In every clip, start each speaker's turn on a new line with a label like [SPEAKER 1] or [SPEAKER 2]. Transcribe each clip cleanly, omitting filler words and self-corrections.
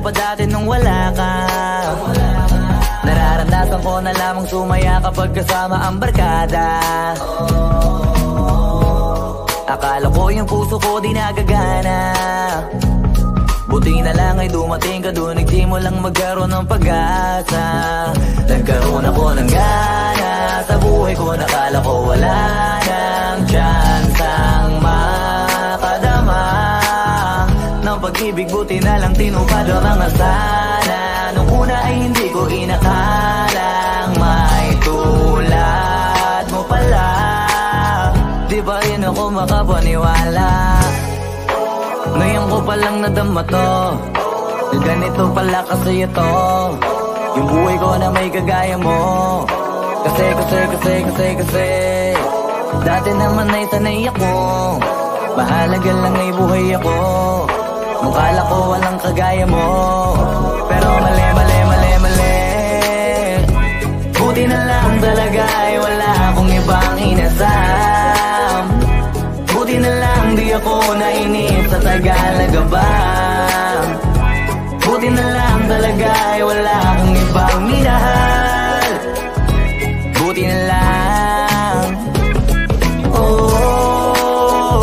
[SPEAKER 1] pa dati nung wala ka. Nararamdaman ko na lamang sumaya kapag kasama ang barkada. Akala ko yung puso ko di nagagana. Buti na lang ay dumating ka doon, nagsimulang magkaroon ng pag-asa. Nagkaroon ako ng gana sa buhay ko, nakala ko wala nang chance ang makadama ng pag-ibig. Buti na lang tinupad ang mga sana. Nung una ay hindi ko inakalang may tulad mo pala. Di ba yun ako makapaniwala? Ngayon ko palang nadama to, ganito pala kasi ito yung buhay ko na may kagaya mo. Kasi dati naman ay sanay ako, mahalaga lang ay buhay ako. Nung kala ko walang kagaya mo, pero mali. Buti na lang talaga ay wala akong ibang inasam. Buti na lang di ako nainis sa Tagalaga ba. Buti na lang talaga ay wala akong ibang minahal. Buti na lang, oh,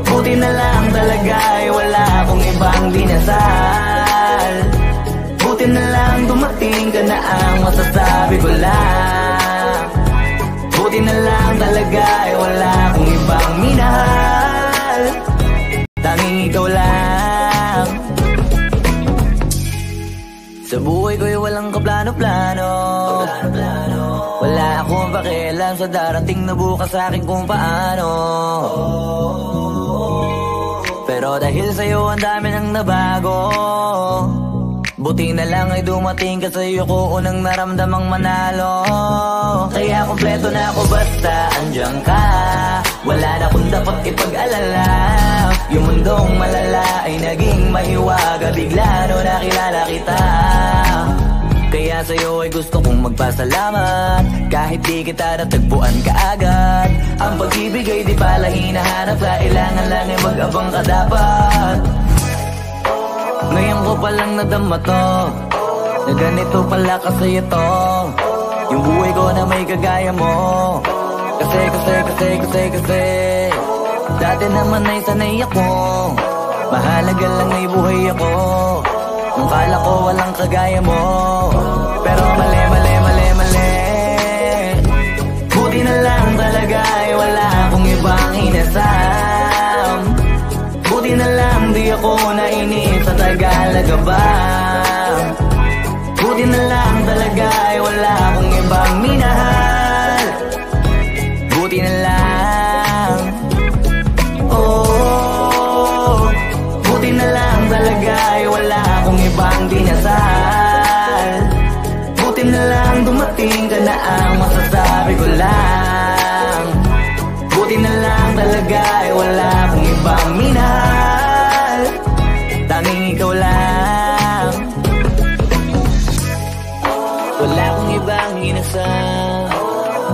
[SPEAKER 1] buti na lang talaga ay wala akong ibang dinasal. Buti na lang dumating ka na ang masasabi ko lang. Buti na lang talaga ay wala akong ibang minahal. Tanging ikaw lang. Sa buhay ko'y walang kaplano-plano. Wala akong pakialam sa darating na bukas sa akin kung paano. Pero dahil sa'yo ang dami nang nabago. Buti na lang ay dumating ka, sa'yo ko unang naramdamang manalo. Kaya kompleto na ako basta andyan ka. Wala na akong dapat ipag-alala. Yung mundong malala ay naging mahiwaga bigla no nakilala kita. Kaya sa'yo ay gusto kong magpasalamat, kahit di kita natagpuan kaagad. Ang pag-ibig ay di pala hinahanap, kailangan lang ay mag-abang ka dapat. Ngayon ko palang nadama to, na ganito pala kasi ito yung buhay ko na may kagaya mo. Kasi dati naman ay sanay ako, mahalaga lang ay buhay ako. Nung kala ko walang kagaya mo, pero mali. Buti na lang talaga ay wala akong ibang inasam. Buti na lang di ako nainis sa Tagalaga ba. Buti na lang talaga ay wala akong ibang minahal. Buti na lang, oh, buti na lang talaga ay wala akong ibang dinasal. Buti na lang dumating ka na ang masasabi ko lang. Buti na lang talaga ay wala akong ibang minahal. Tanging ikaw lang. Wala akong ibang inasal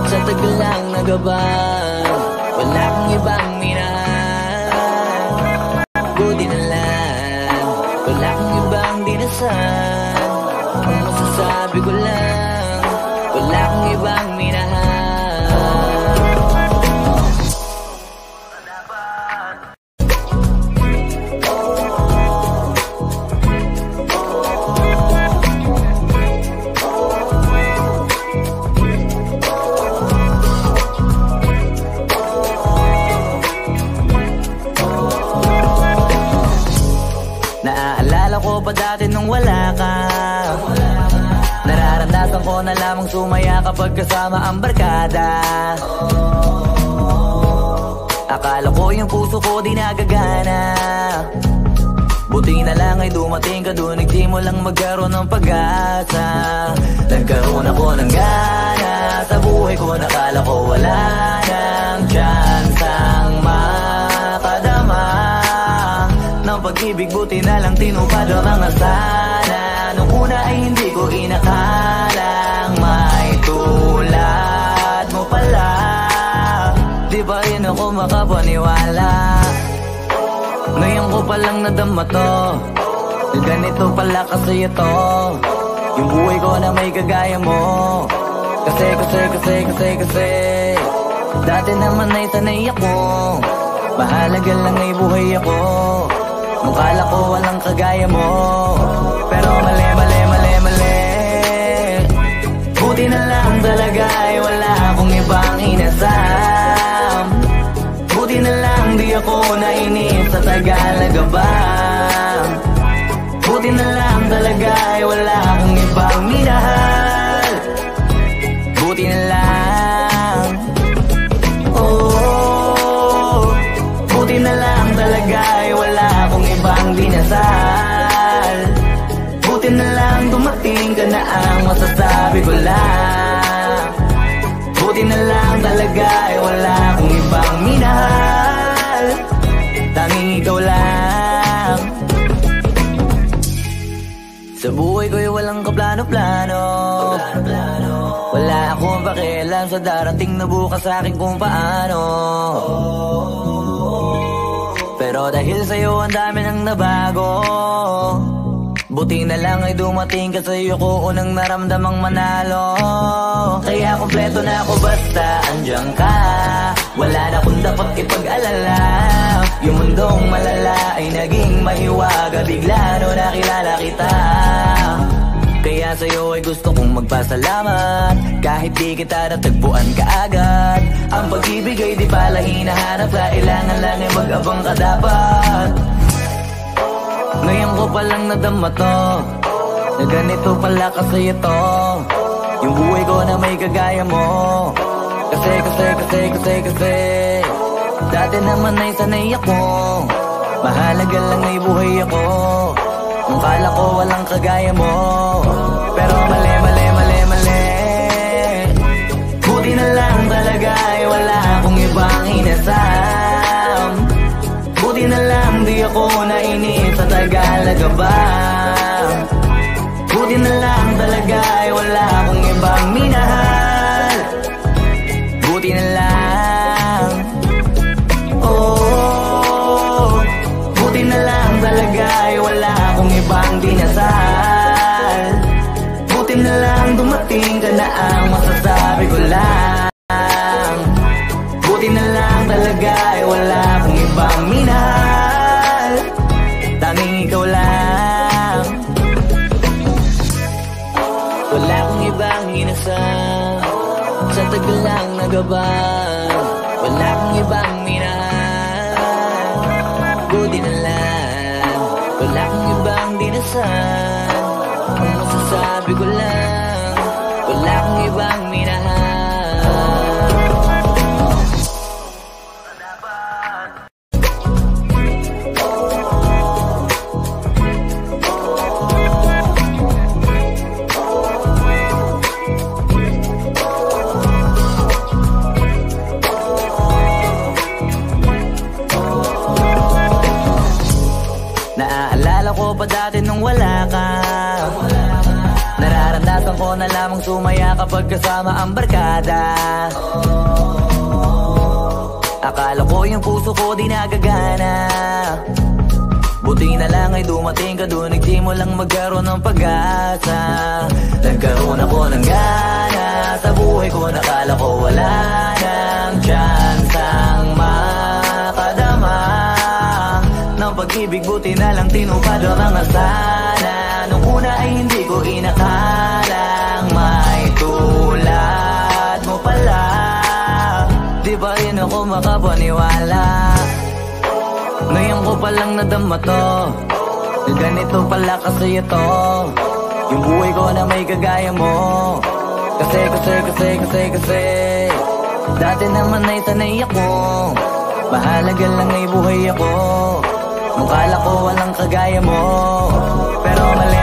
[SPEAKER 1] sa tagal lang nagabang. Wala akong ibang minahal. Buti na lang, wala akong ibang dinasal. Ang masasabi ko lang, wala akong ibang minahal. Naaalala ko pa dati nung wala ka. Nararamdaman ko na lamang sumaya kapag kasama ang barkada. Akala ko yung puso ko di nagagana. Buti na lang ay dumating ka doon, nagsimulang magkaroon ng pag-asa. Nagkaroon ako ng gana sa buhay ko, nakala ko wala nang chance ang makadama ng pag-ibig. Buti na lang tinupad ang mga sana. Nung una ay hindi ko inakalang may tulad mo pala. Di ba yun ako makapaniwala? Ngayon ko palang nadama to, Na ganito pala kasi ito, yung buhay ko na may kagaya mo. Kasi dati naman ay sanay ako, mahalaga lang ay buhay ako. Nung kala ko walang kagaya mo, pero mali. Buti na lang talaga ay wala akong ibang inasam. Buti na lang di ako nainip sa Tagalaga ba. Buti na lang talaga ay wala akong ibang minahal. Buti na lang, oh, buti na lang talaga ay wala akong ibang dinasal. Buti na lang dumating ka na ang masasabi ko lang. Buti na lang talaga ay wala akong ibang minahal. Tanging ikaw lang. Sa buhay ko'y walang kaplano-plano. Wala akong pakialam sa darating na bukas sa akin kung paano. Pero dahil sa'yo ang dami nang nabago. Buti na lang ay dumating ka sa'yo ko unang naramdamang manalo. Kaya kompleto na ako basta andyan ka. Wala na akong dapat ipag-alala. Yung mundong malala ay naging mahiwaga bigla no nakilala kita. Kaya sa'yo ay gusto kong magpasalamat. Kahit di kita natagpuan kaagad. Ang pag-ibig ay di pala hinahanap. Kailangan lang ay mag-abang ka dapat. Ngayon ko palang nadama to, na ganito pala kasi ito, yung buhay ko na may kagaya mo. Kasi dati naman ay sanay ako, mahalaga lang ay buhay ako. Nung kala ko walang kagaya mo, pero mali. Buti na lang talaga ay wala akong ibang inasam. Buti na lang di ako nainip sa Tagalaga ba. Buti na lang talaga ay wala akong ibang minahal. Buti na lang, oh, buti na lang talaga ay wala akong ibang dinasal. Buti na lang dumating ka na ang masasabi ko lang. Buti na lang talaga ay wala akong ibang minahal. Tanging ikaw lang. Wala akong ibang inasal. Sa tagal lang nagabang. Wala akong ibang minahal. Buti na lang. Wala akong ibang dinasal. Ang masasabi ko lang, wala akong ibang minahal. Naaalala ko pa dati nung wala ka. Nararamdaman ko na lamang sumaya kapag kasama ang barkada. Akala ko yung puso ko di nagagana. Buti na lang ay dumating ka doon, nagdi mo lang magkaroon ng pag-asa. Nagkaroon ako ng gana sa buhay ko, nakala ko wala nang chance ang makadama ng pag-ibig. Buti na lang tinupad ang mga sana. Nung una ay hindi ko inakalang may tulad mo pala. Di ba yun ako makapaniwala? Ngayon ko palang nadama to, na ganito pala kasi ito, yung buhay ko na may kagaya mo. Kasi dati naman ay sanay ako, mahalaga lang ay buhay ako. Nung kala ko walang kagaya mo, pero mali.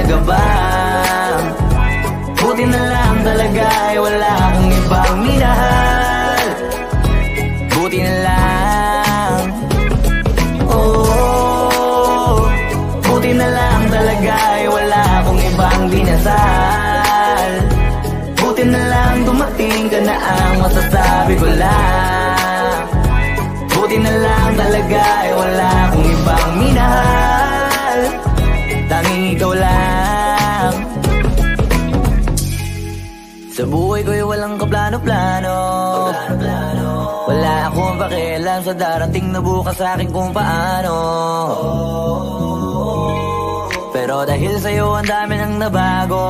[SPEAKER 1] talaga ba? Buti na lang talaga ay wala akong ibang minahal. Buti na lang. Oh, buti na lang talaga ay wala akong ibang dinasal. Buti na lang dumating ka na ang masasabi ko lang. Buti na lang talaga ay wala akong ibang minahal. Tanging ikaw lang. Sa buhay ko'y walang kaplano-plano. Wala akong pakialam sa darating na bukas sa akin kung paano. Pero dahil sa'yo ang dami nang nabago.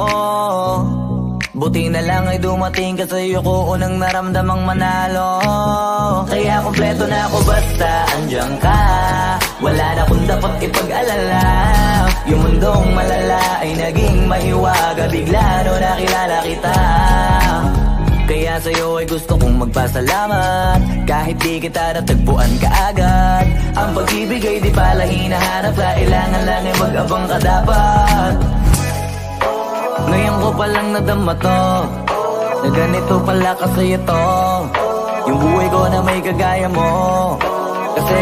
[SPEAKER 1] Buti na lang ay dumating ka sa'yo ko unang naramdamang manalo. Kaya kompleto na ako basta andyan ka. Wala na kung dapat ipag-alala. Yung mundong malala ay naging mahiwaga bigla no nakilala kita. Kaya sa'yo ay gusto kong magpasalamat. Kahit di kita natagpuan kaagad. Ang pag-ibig ay di pala hinahanap. Kailangan lang ay mag-abang ka dapat. Ngayon ko palang nadama to, na ganito pala kasi ito. Yung buhay ko na may kagaya mo. Kasi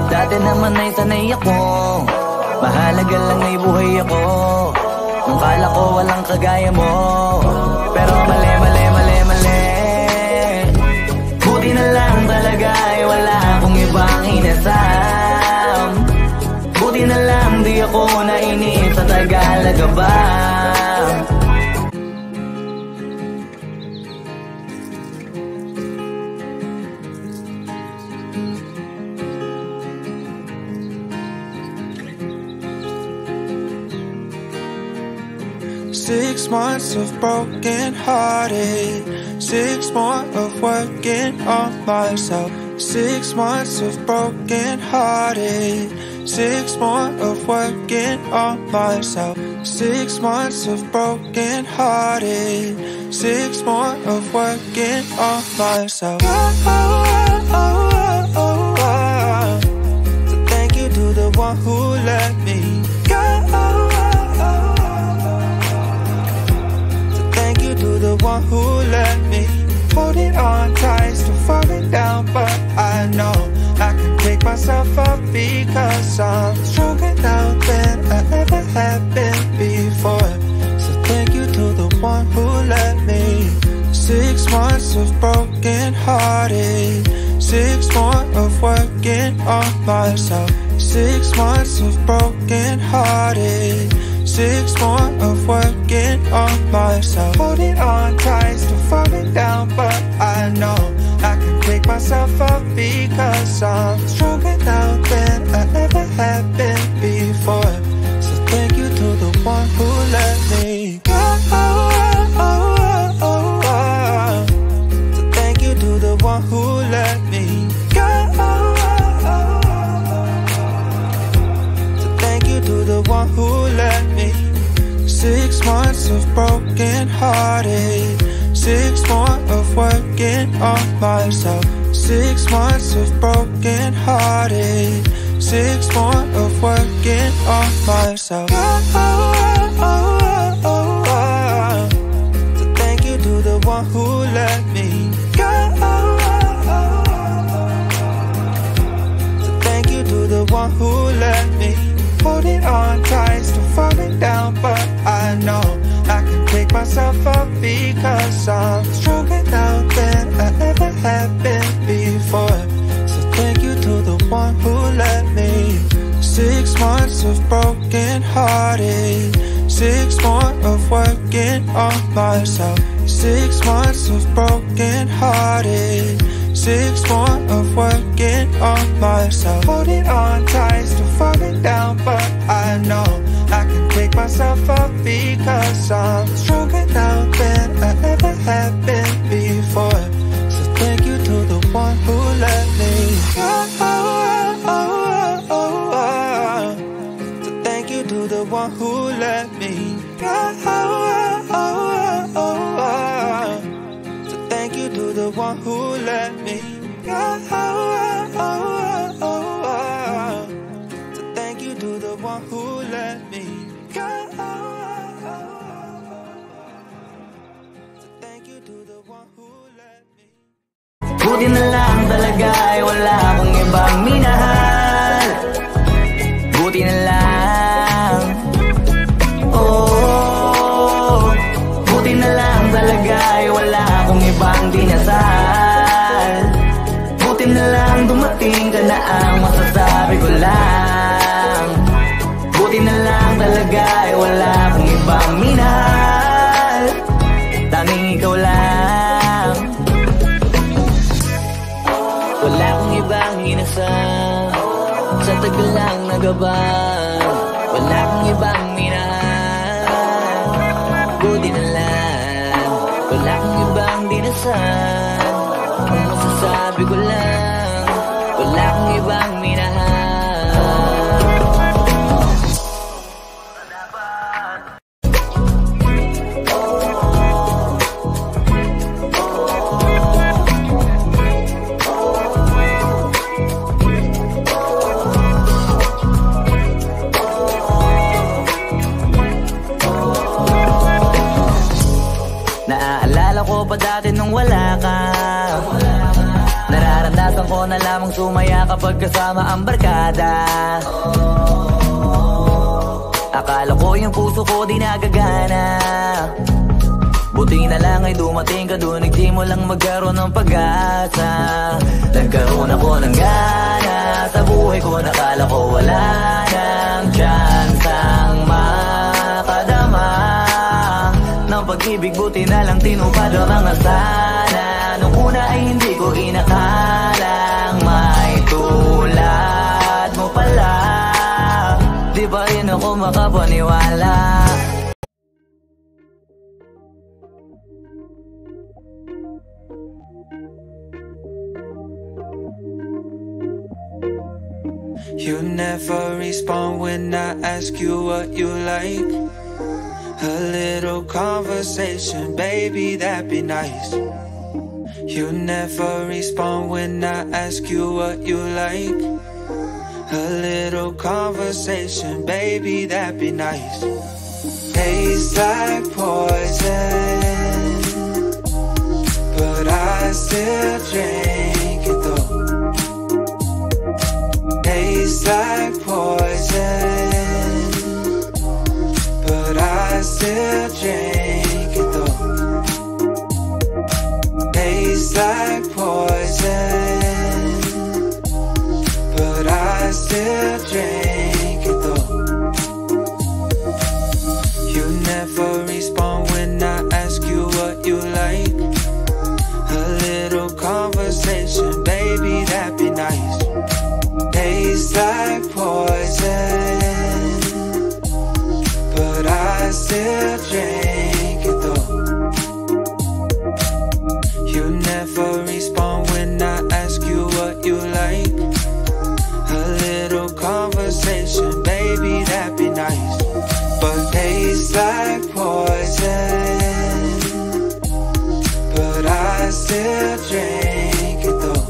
[SPEAKER 1] dati naman ay sanay ako. Mahalaga lang ay buhay ako. Nung kala ko walang kagaya mo. Pero mali. Buti na lang talaga ay wala akong ibang inasam. Buti na lang di ako nainis sa Tagalaga ba.
[SPEAKER 2] 6 months of broken hearted, 6 more of working on myself. 6 months of broken hearted, 6 more of working on myself. 6 months of broken hearted, 6 more of working on myself. So thank you to the one who let me go. To the one who let me holding on tight, still falling down, but I know I can pick myself up because I'm stronger now than I ever have been before. So thank you to the one who let me. 6 months of broken hearted, 6 more of working on myself. 6 months of broken hearted, 6 more of working on myself. Holding on tight, still falling down, but I know I can pick myself up because I'm stronger now than I ever have been before. So thank you to the one who let me go. So thank you to the one who let me go. So thank you to the one who let me. 6 months of broken hearted, 6 more of working on myself. 6 months of broken hearted, 6 more of working on myself. So thank you to the one who let me go. So thank you to the one who let me. Holding on tight, still falling down, but I know I can pick myself up because I'm stronger now than I ever have been before. So thank you to the one who let me. 6 months of broken hearted, 6 more of working on myself. 6 months of broken hearted, 6 more of working on myself. Holding on tight, still falling down, but I know I can pick myself up because I'm stronger now than I ever have been before. So thank you to the one who let me go. So thank you to the one who let me go. So thank you to the one who let me go. So thank you to the one who let me go.
[SPEAKER 1] talaga ay wala akong ibang minahal. Buti na lang, oh, buti na lang talaga ay wala akong ibang dinasal. Buti na lang dumating ka na ang masasabi ko lang. Buti na lang talaga ay wala akong ibang minahal. Tanging ikaw lang. Wala akong ibang inasal. Sa tagal lang nagabang. Wala akong ibang minahal. Buti na lang. Wala akong ibang dinasal. Ang masasabi ko lang, wala akong ibang minahal. Naaalala ko pa dati nung wala ka. Nararamdaman ko na lamang sumaya kapag kasama ang barkada. Akala ko yung puso ko di nagagana. Buti na lang ay dumating ka dun, hindi mo lang magkaroon ng pag-asa. Nagkaroon ako ng gana sa buhay ko, nakala ko wala nang tsansang makadama ng pag-ibig. Buti na lang tinupad ang mga sana. Nung una ay hindi ko inakalang may tulad mo pala. Di ba rin ako makapaniwala?
[SPEAKER 2] You never respond when I ask you what you like. A little conversation, baby, that'd be nice. You never respond when I ask you what you like. A little conversation, baby, that'd be nice. Tastes like poison, but I still drink it though. Tastes like poison, but I still drink it though. Tastes like poison, but I still drink it though. You never respond when I ask you what you like. A little conversation, baby, that'd be nice. Tastes like poison, but I still drink it though. You never respond when I ask you what you like. A little conversation, baby, that'd be nice. But tastes like poison, but I still drink it though.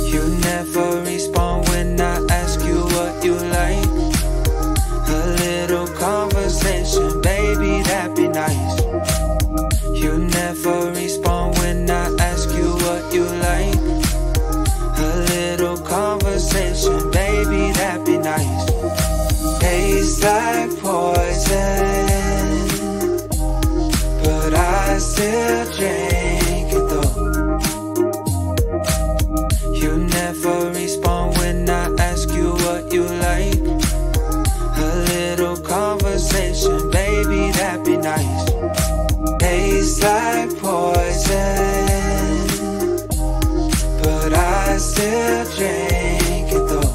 [SPEAKER 2] You never respond when I ask you what you like. A little conversation, baby, that'd be nice. You never respond when I ask you what you like. A little conversation, baby, that'd be nice. Tastes like poison, but I still drink it though. You never respond when I ask you what you like. A little conversation, baby, that'd be nice. Tastes like poison, but I still drink it though.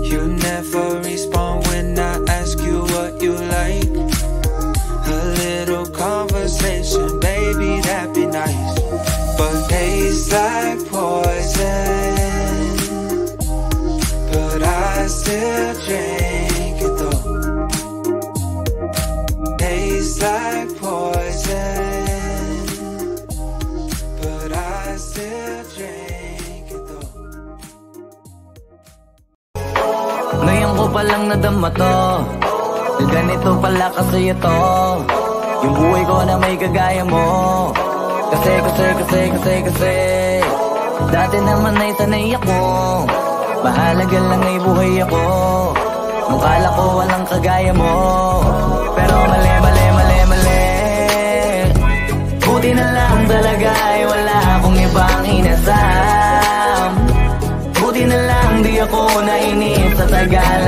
[SPEAKER 2] You never respond when I ask you what you like. A little conversation, baby, that'd be nice. But tastes like poison, but I still drink it though. Tastes like poison, but I still drink it though.
[SPEAKER 1] Ngayon ko palang nadama to, na ganito pala kasi ito. Yung buhay ko na may kagaya mo. Kasi dati naman ay sanay ako, mahalaga lang ay buhay ako. Nung kala ko walang kagaya mo, pero mali. Buti na lang talaga ay wala akong ibang inasam. Buti na lang di ako nainis sa tagal